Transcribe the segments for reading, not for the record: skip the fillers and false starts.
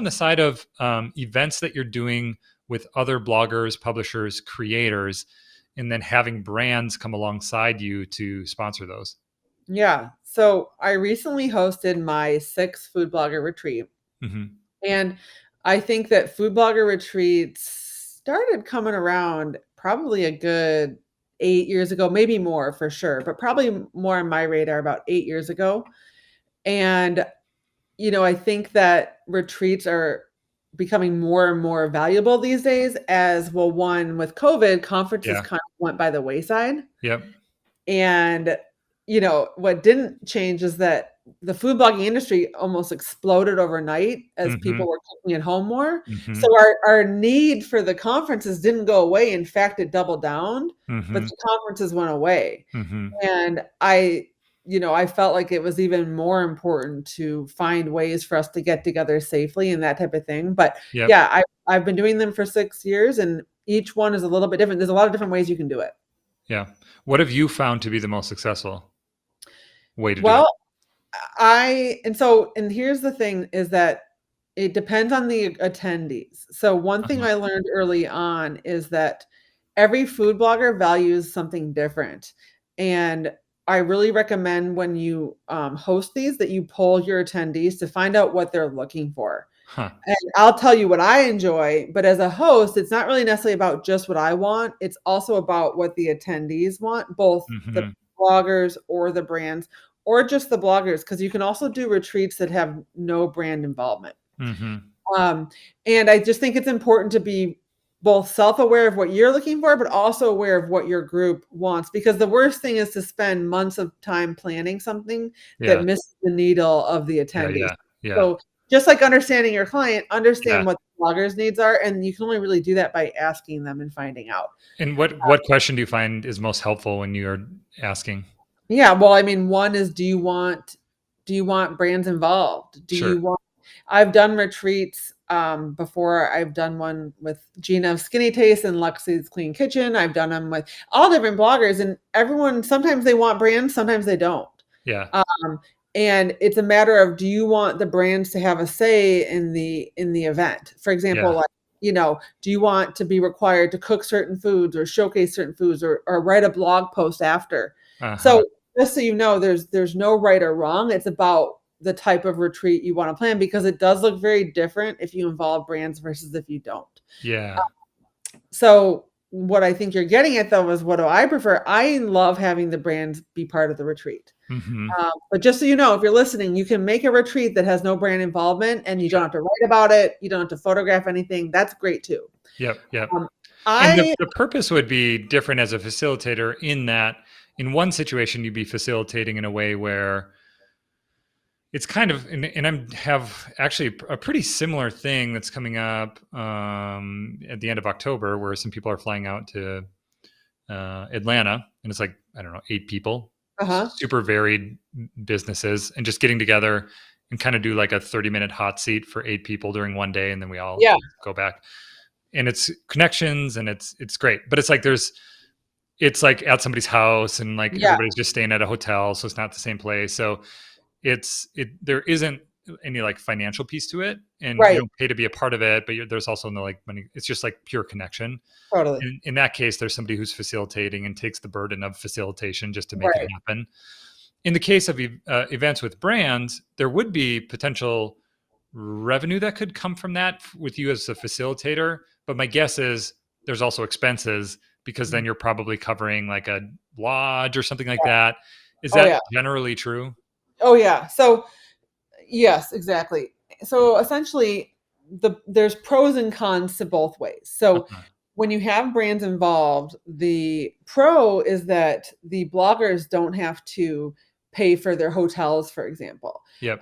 the side of events that you're doing with other bloggers, publishers, creators, and then having brands come alongside you to sponsor those? Yeah. So I recently hosted my 6th food blogger retreat. Mm-hmm. And I think that food blogger retreats started coming around probably a good 8 years ago, maybe more for sure, but probably more on my radar about 8 years ago. And, I think that retreats are becoming more and more valuable these days as well. One, with COVID, conferences Yeah. kind of went by the wayside. Yep. And, what didn't change is that the food blogging industry almost exploded overnight as Mm-hmm. people were cooking at home more. Mm-hmm. So our need for the conferences didn't go away. In fact, it doubled down, but Mm-hmm. the conferences went away. Mm-hmm. And I felt like it was even more important to find ways for us to get together safely and that type of thing. But Yep. yeah, I've been doing them for 6 years, and each one is a little bit different. There's a lot of different ways you can do it. Yeah. What have you found to be the most successful way to do it? Well, and here's the thing is that it depends on the attendees. So one thing Uh-huh. I learned early on is that every food blogger values something different. And I really recommend when you host these that you poll your attendees to find out what they're looking for. Huh. And I'll tell you what I enjoy, but as a host, it's not really necessarily about just what I want. It's also about what the attendees want, both the Mm-hmm. bloggers or the brands or just the bloggers, because you can also do retreats that have no brand involvement. Mm-hmm. Um, and I just think it's important to be both self-aware of what you're looking for, but also aware of what your group wants, because the worst thing is to spend months of time planning something that Yeah. misses the needle of the Yeah. attendees. Yeah. Yeah. So just like understanding your client, Yeah. understand what the blogger's needs are, and you can only really do that by asking them and finding out. And what question do you find is most helpful when you're asking? Yeah, well, I mean, one is do you want brands involved? Do Sure. you want I've done retreats before. I've done one with Gina of Skinny Taste and Lexi's Clean Kitchen. I've done them with all different bloggers, and everyone, sometimes they want brands, sometimes they don't. Yeah. Um, and it's a matter of, do you want the brands to have a say in the event? For example, Yeah. like, do you want to be required to cook certain foods or showcase certain foods or write a blog post after? Uh-huh. So just so you know, there's no right or wrong. It's about the type of retreat you want to plan, because it does look very different if you involve brands versus if you don't. Yeah. So what I think you're getting at, though, is what do I prefer? I love having the brands be part of the retreat. Mm-hmm. But just so you know, if you're listening, you can make a retreat that has no brand involvement, and you don't have to write about it. You don't have to photograph anything. That's great too. Yep. Yep. Um, And I the purpose would be different as a facilitator in that in one situation, you'd be facilitating in a way where it's kind of, and I have actually a pretty similar thing that's coming up at the end of October, where some people are flying out to Atlanta, and it's like, I don't know, 8 people, uh-huh. super varied businesses, and just getting together and kind of do like a 30-minute hot seat for 8 people during one day, and then we all Yeah. go back. And it's connections, and it's great, but it's like it's like at somebody's house, and like Yeah. everybody's just staying at a hotel, so it's not the same place. So there isn't any like financial piece to it, and you Right. don't pay to be a part of it, but there's also no like money. It's just like pure connection. Totally. In that case, there's somebody who's facilitating and takes the burden of facilitation just to make it Right. happen. In the case of events with brands, there would be potential revenue that could come from that with you as a facilitator. But my guess is there's also expenses, because then you're probably covering like a lodge or something like that. Is Oh that yeah. generally true? Oh yeah. So yes, exactly. So essentially, there's pros and cons to both ways. So Uh-huh. when you have brands involved, the pro is that the bloggers don't have to pay for their hotels, for example. Yep.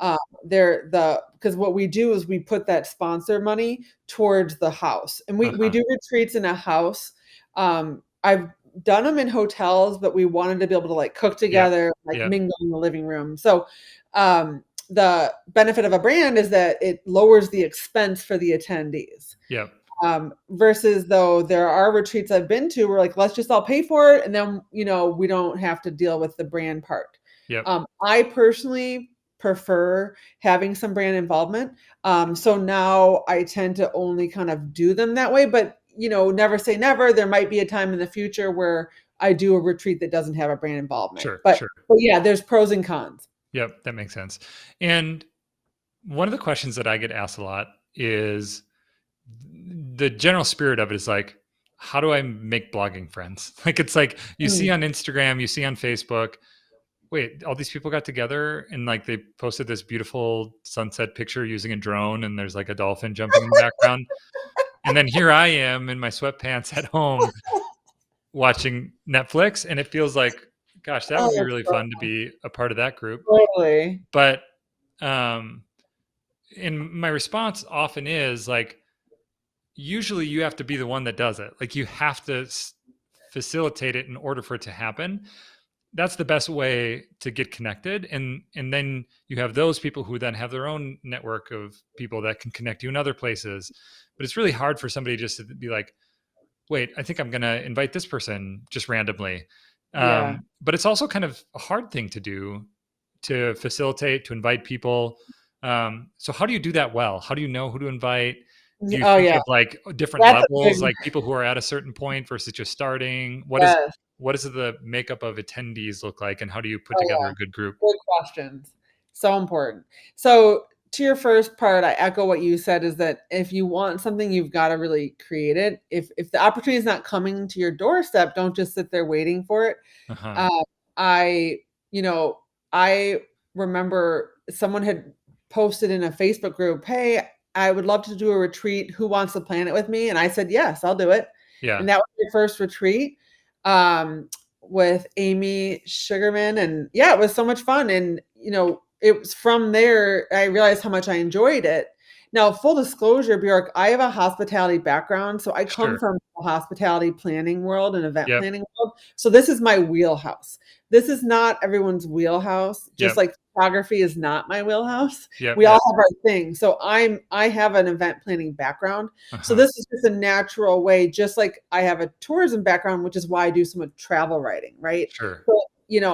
Because what we do is we put that sponsor money towards the house, and we Uh-huh. do retreats in a house. I've done them in hotels, but we wanted to be able to like cook Yep. together, like Yep. mingle in the living room. So the benefit of a brand is that it lowers the expense for the attendees. Yep. Versus though there are retreats I've been to where like, let's just all pay for it, and then we don't have to deal with the brand part. Yep. I personally prefer having some brand involvement. So now I tend to only kind of do them that way, but never say never. There might be a time in the future where I do a retreat that doesn't have a brand involvement. Sure, But sure. yeah, there's pros and cons. Yep, that makes sense. And one of the questions that I get asked a lot is the general spirit of it is like, how do I make blogging friends? Like, it's like you see Mm. on Instagram, you see on Facebook, wait, all these people got together and like they posted this beautiful sunset picture using a drone and there's like a dolphin jumping in the background. And then here I am in my sweatpants at home watching Netflix. And it feels like, gosh, that Oh, would be that's really so fun to be a part of that group. totally. But um, and my response often is like, usually you have to be the one that does it. Like you have to facilitate it in order for it to happen. That's the best way to get connected, and then you have those people who then have their own network of people that can connect you in other places. But it's really hard for somebody just to be like, wait, I think I'm going to invite this person just randomly. Yeah. But it's also kind of a hard thing to do, to facilitate, to invite people. So how do you do that well? How do you know who to invite? Do you Oh, think yeah. of like different That's a big levels, like people who are at a certain point versus just starting? yes. What does the makeup of attendees look like, and how do you put Oh, together yeah. a good group? Good questions. So important. So to your first part, I echo what you said is that if you want something, you've got to really create it. If the opportunity is not coming to your doorstep, don't just sit there waiting for it. Uh-huh. Uh, I, I remember someone had posted in a Facebook group, "Hey, I would love to do a retreat. Who wants to plan it with me?" And I said, "Yes, I'll do it." Yeah. And that was my first retreat um, with Amy Sugarman, and yeah, it was so much fun. And it was from there I realized how much I enjoyed it. Now, full disclosure, Bjork, I have a hospitality background, so I come Sure. from the hospitality planning world and event Yep. planning world. So this is my wheelhouse. This is not everyone's wheelhouse, just Yep. like photography is not my wheelhouse. Yep. We all Yep. have our thing. So I have an event planning background. So Uh-huh. this is just a natural way, just like I have a tourism background, which is why I do so much travel writing, right? Sure. So,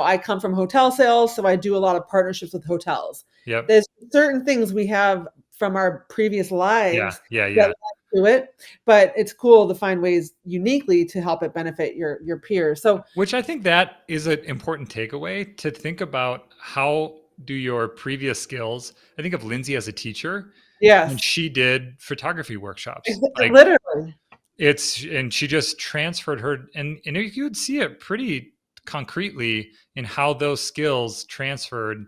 I come from hotel sales, so I do a lot of partnerships with hotels. Yep. There's certain things we have from our previous Yeah. lives Yeah. that Yeah. to it, but it's cool to find ways uniquely to help it benefit your peers. So Which I think that is an important takeaway, to think about how do your previous skills. I think of Lindsay as a teacher, and yes, she did photography workshops. Like literally. and she just transferred her, and you would see it pretty concretely in how those skills transferred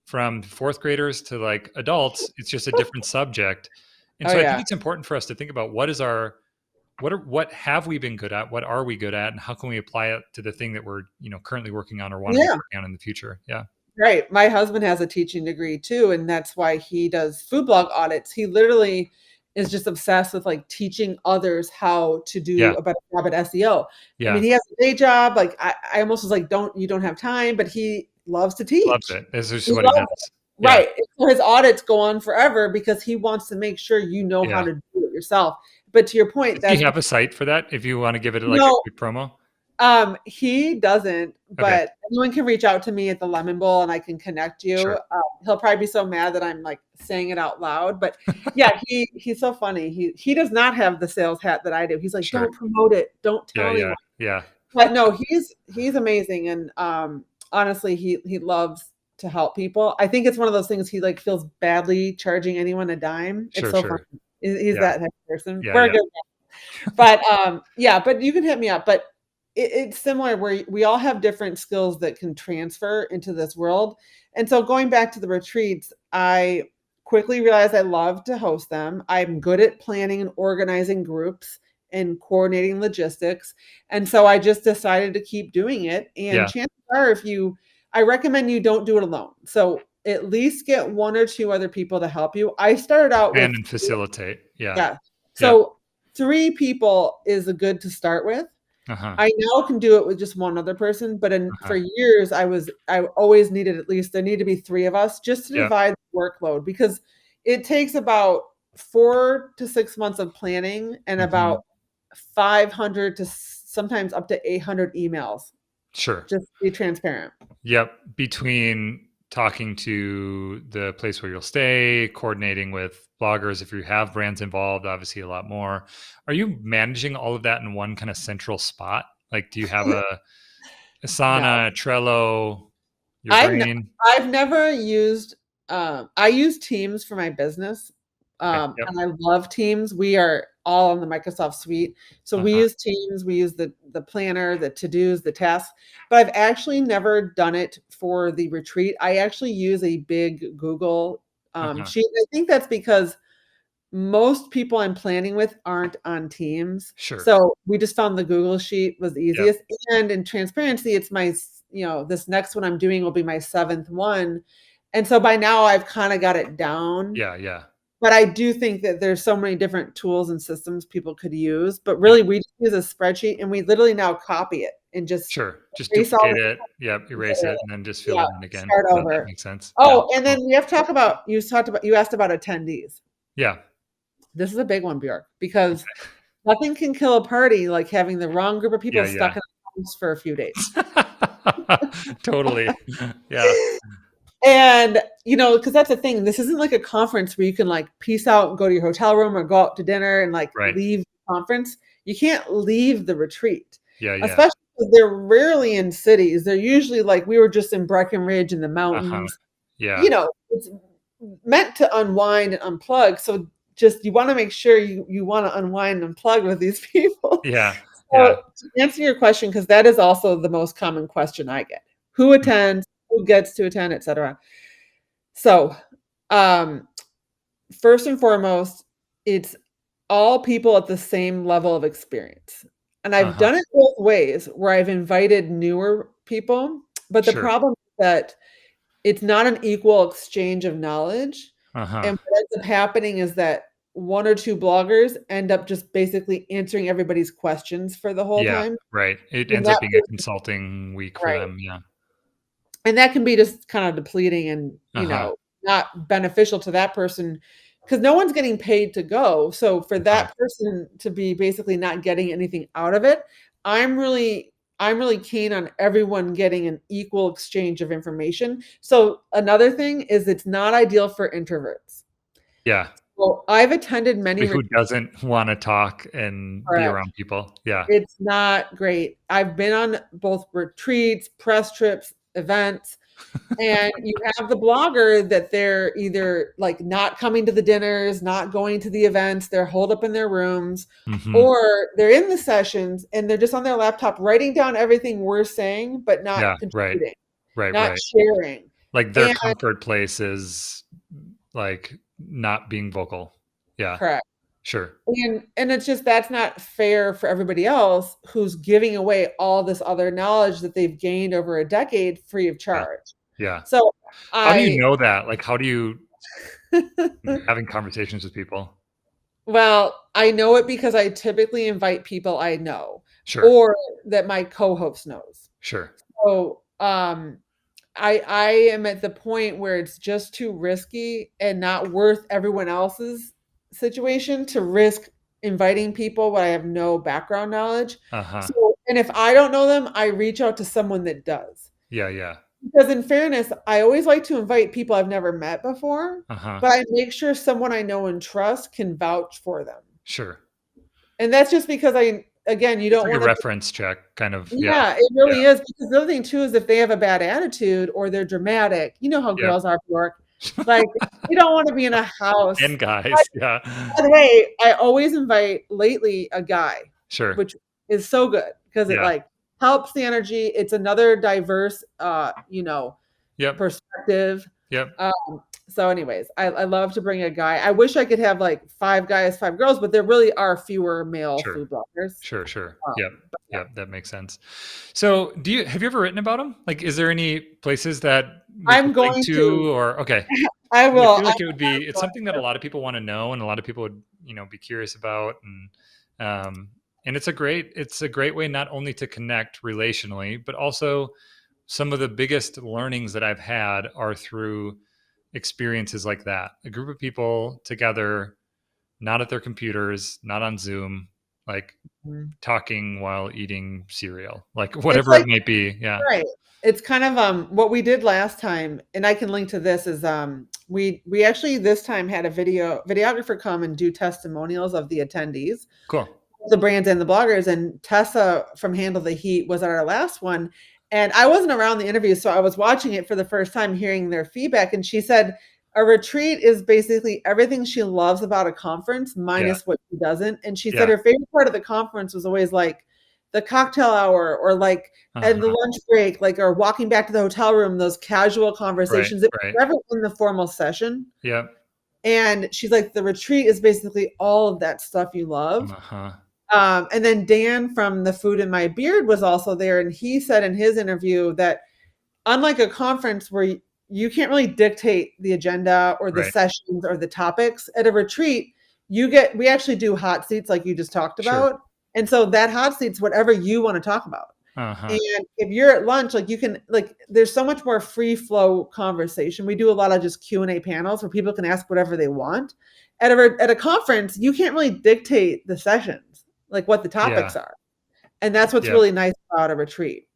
from fourth graders to like adults. It's just a different subject. And Oh so I think yeah. it's important for us to think about what have we been good at, what are we good at, and how can we apply it to the thing that we're currently working on or want to be Yeah. working on in the future. Yeah. Right. My husband has a teaching degree too, and that's why he does food blog audits. He literally is just obsessed with like teaching others how to do Yeah. a better job at SEO. I Yeah. mean, he has a day job. Like I almost was like, you don't have time, but he loves to Loves teach. it. This is He just what he loves it. does. Yeah. Right. And so his audits go on forever because he wants to make sure you know how Yeah. to do it yourself. But to your point, Do that's you have a site for that if you want to give it like a no, quick promo? he doesn't, Okay. but anyone can reach out to me at the Lemon Bowl and I can connect you. Sure. He'll probably be so mad that I'm like saying it out loud, but yeah, he's so funny. He does not have the sales hat that I do. He's like, Sure. don't promote it, don't Yeah. tell Yeah. anyone. Yeah. But no, he's amazing, and honestly, he loves to help people. I think it's one of those things he like feels badly charging anyone a dime. It's Sure. so funny. Sure. He's Yeah. that type of person. Yeah. We're a Yeah. good but yeah, but you can hit me up. But it's similar where we all have different skills that can transfer into this world. And so going back to the retreats, I quickly realized I love to host them. I'm good at planning and organizing groups and coordinating logistics. And so I just decided to keep doing it. And Yeah. chances are, I recommend you don't do it alone. So at least get one or two other people to help you. I started out Plan with and facilitate. Yeah. yeah. Yep. So 3 people is a good to start with. Uh-huh. I now can do it with just one other person, but Uh-huh. for years I always needed at least there need to be 3 of us just to Yep. divide the workload because it takes about 4 to 6 months of planning and Hmm. about 500 to sometimes up to 800 emails. Sure. Just be transparent. Yep. Between talking to the place where you'll stay, coordinating with bloggers if you have brands involved, obviously a lot more. Are you managing all of that in one kind of central spot? Like, do you have a No. Asana, Trello, your I've n brain? I've never used, I use Teams for my business, Okay. Yep. and I love Teams. We are all on the Microsoft suite. So we Uh-huh. use Teams, we use the planner, the to-dos, the tasks, but I've actually never done it for the retreat. I actually use a big Google, Uh-huh. sheet. I think that's because most people I'm planning with aren't on Teams. Sure. So we just found the Google sheet was the Yep. easiest. And in transparency, it's my, this next one I'm doing will be my seventh one. And so by now I've kind of got it down. Yeah. Yeah. But I do think that there's so many different tools and systems people could use. But Yep. really, we just use a spreadsheet and we literally now copy it and just Sure. Just erase all duplicate the it. Yep. Erase it and then just fill yeah, it in again. start That over. makes sense. Yeah. Oh, and then we have to talk about you asked about attendees. Yeah. This is a big one, Bjork, because nothing can kill a party like having the wrong group of people Yeah. stuck Yeah. in a house for a few days. Totally. Yeah. And, because that's the thing. This isn't like a conference where you can like peace out and go to your hotel room or go out to dinner and like Right. leave the conference. You can't leave the retreat, Yeah. Yeah. especially because they're rarely in cities. They're usually like we were just in Breckenridge in the Uh-huh. mountains. Yeah. It's meant to unwind and unplug. So just you want to make sure you want to unwind and unplug with these people. Yeah. Yeah. So to answer your question, because that is also the most common question I get: who attends, who gets to attend, etc. So, um, first and foremost, it's all people at the same level of experience. And I've Uh-huh. done it both ways where I've invited newer people, but the Sure. problem is that it's not an equal exchange of knowledge. Uh-huh. And what ends up happening is that one or two bloggers end up just basically answering everybody's questions for the whole Yeah. time. Right. It And ends up that being a consulting week for right. them. Yeah. And that can be just kind of depleting and, Uh-huh. not beneficial to that person because no one's getting paid to go. So for Uh-huh. that person to be basically not getting anything out of it, I'm really I'm really keen on everyone getting an equal exchange of information. So another thing is it's not ideal for introverts. Yeah. Well, I've attended many Who doesn't want to talk and be correct. around people? Yeah. It's not great. I've been on both retreats, press trips, events, and you have the blogger that they're either like not coming to the dinners, not going to the events, they're holed up in their rooms, Hmm. or they're in the sessions and they're just on their laptop writing down everything we're saying, but not Yeah. Right. contributing, Right. not Right. sharing. Like their And comfort place is like not being vocal. Yeah. correct. Sure. And it's just that's not fair for everybody else who's giving away all this other knowledge that they've gained over a decade free of Yeah. charge. Yeah. So How do you I know that? Like, how do you having conversations with people? well, I know it because I typically invite people I know Sure. or that my co-host knows. Sure. So, I am at the point where it's just too risky and not worth everyone else's situation to risk inviting people when I have no background knowledge. Uh-huh. So, and if I don't know them, I reach out to someone that does. Yeah. Yeah. Because in fairness, I always like to invite people I've never met before, Uh-huh. but I make sure someone I know and trust can vouch for them. Sure. And that's just because again, you It's don't like a wanna reference check, kind of. Yeah. yeah, it Yeah. really is, because the other thing too is if they have a bad attitude or they're dramatic, you know how Yep. girls are, Bjork, like, you don't wanna be in a house And guys. Yeah. by the way, I always invite lately a guy, Sure. which is so good because it, Yeah. like, helps the energy, it's another diverse, Yep. perspective. Yep. So anyways, I love to bring a guy. I wish I could have like 5 guys, 5 girls, but there really are fewer male Sure. food bloggers. Sure. Sure. Yep. But yeah, Yep. That makes sense. So, have you ever written about them? Like, is there any places that we I'm could link going to to, or okay? I 'Cause I will, feel I like it would be. It's will. something that a lot of people want to know, and a lot of people would, be curious about, um, and it's a great way not only to connect relationally, but also some of the biggest learnings that I've had are through experiences like that. A group of people together, not at their computers, not on Zoom, like Mhm. talking while eating cereal, like It's whatever it like might be. Yeah. right. It's kind of, what we did last time, and I can link to this, is, we actually this time had a videographer come and do testimonials of the attendees, Cool. the brands and the bloggers, and Tessa from Handle the Heat was at our last one, and I wasn't around the interview, so I was watching it for the first time, hearing their feedback, and she said a retreat is basically everything she loves about a conference Yeah. minus what she doesn't, and she said Yeah. her favorite part of the conference was always, like, the cocktail hour or, like, and the Uh-huh. lunch break, like, or walking back to the hotel room, those casual Right. conversations. It was Right. never in the formal session, Yep. and she's like, "The retreat is basically all of that stuff you love." Uh-huh. And then Dan from The Food in My Beard was also there, and he said in his interview that unlike a conference where you can't really dictate the agenda or the Right. sessions or the topics, at a retreat, we actually do hot seats like you just talked Sure. about. And so that hot seat's whatever you want to talk about. Uh-huh. And if you're at lunch, like you can like there's so much more free flow conversation. We do a lot of just Q&A panels where people can ask whatever they want. At a conference, you can't really dictate the sessions, like what the Yeah. topics are. And that's what's Yep. really nice about a retreat.